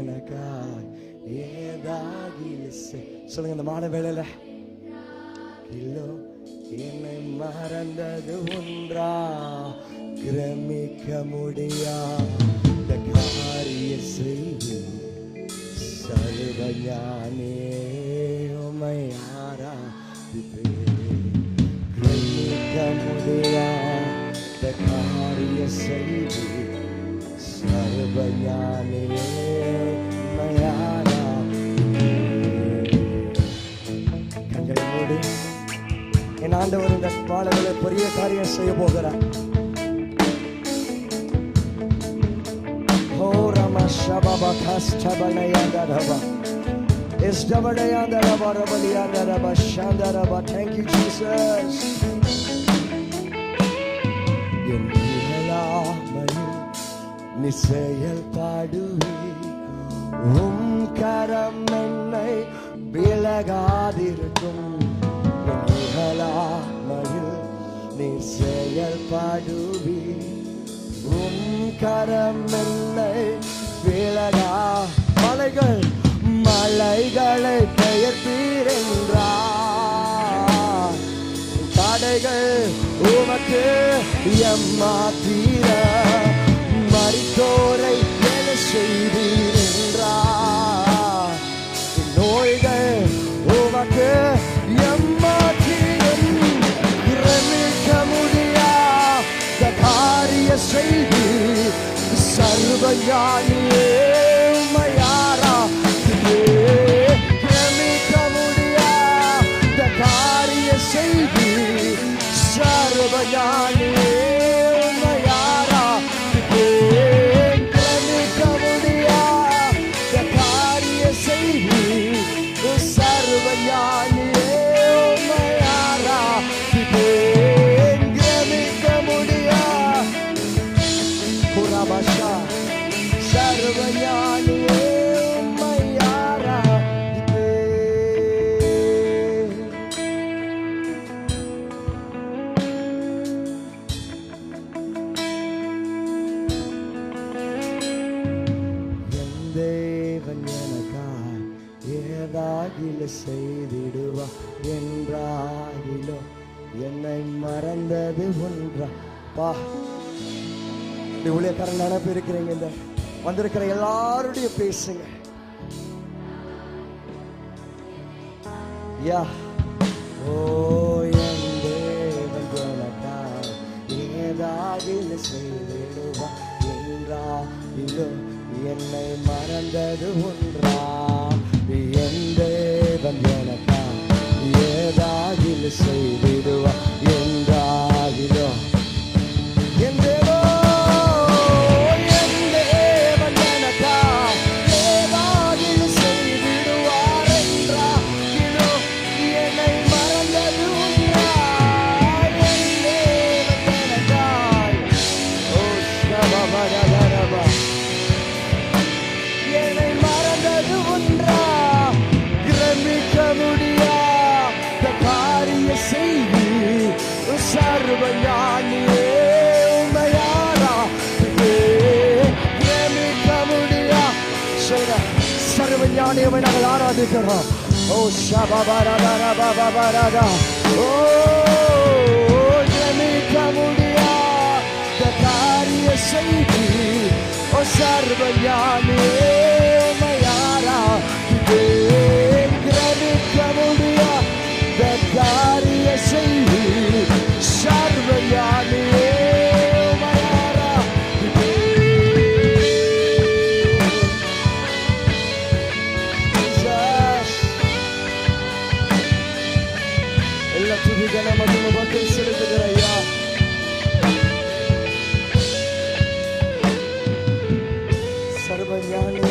எனக்காய் ஏதாகிலும் சொல்லுங்க. இந்த மாலை வேளையில இல்லோ என்னை மறந்தது ஒன்றா கிரமிக்க முடியாத காரிய செய்தி சர்வஞானே உம்மை ஆராதிப்பேன். கிரமிக்க முடியாத காரிய செய்தி சர்வஞானே உம்மை ஆராதிப்பேன். கண்களை மூடி என் ஆண்டவர் இந்த பாடல்களை பெரிய காரியம் செய்ய போகிறார். ஓ ரமா ஷபபா கஸ்டபலயாந்தரபா இஸ்டபலயாந்தரபா ஷாந்தரபா. Thank you Jesus. என் இயலாமையில் நீ செயல்படுவே, உம் கரம் என்னை விலகாதிருக்கும். மயில் நீ செயல்படுவி, உம் கரம் என்னை விலகா. மலைகளை பெயர்த்தீரென்றார், தடைகள் உமக்கு எம்மாத்தீர. மரித்தோரை என செய்தீரென்றார், நோய்கள் உமக்கு செய்தி சர்வஞானியே உம்மை ஆராதிப்பேன். கிரமிக்க முடியாத காரிய செய்தி சர்வஞானியே உம்மை ஆராதிப்பேன். கிரமிக்க முடியாத காரிய செய்தி சர்வஞானியே உம்மை ஆராதிப்பேன். கிரமிக்க சர்வஞானியே உம்மை ஆராதிப்பேன். என் தேவன் எனக்காய் ஏதாகிலும் செய்திடுவா என்றாகிலோ என்னை மறந்தது ஒன்றா. பா ஊழியக்காரன் நினைப்பு இருக்கிறீங்க. இந்த வந்திருக்கிற எல்லாருடைய பேசுங்க. யா ஓ என் தேவன் எனக்காய் ஏதாகிலும் செய்திடுவா என்றாகிலோ என்னை மறந்தது ஒன்றா. என் தேவன் எனக்காய் ஏதாகிலும் செய்திடுவா என்றாகிலோ என் தேவன் சர்வஞானியே உம்மை ஆராதிப்பேன். கிரமிக்க முடியாத சர்வஞானியை நாங்கள் ஆராதிக்கிறோம். ஓ ஷபபரபரபரபரதா. ஓ கிரமிக்க முடியாத காரிய செய்தி ஓ சர்வஞானியே உம்மை ஆராதிப்பேன். கிரமிக்க முடியாத காரிய செய்தி சர்வஞானியே உம்மை ஆராதிப்பேன். எல்லா துதிகளை மகிமை மக்கள் செலுத்துகிற ஐயா. சர்வஞானி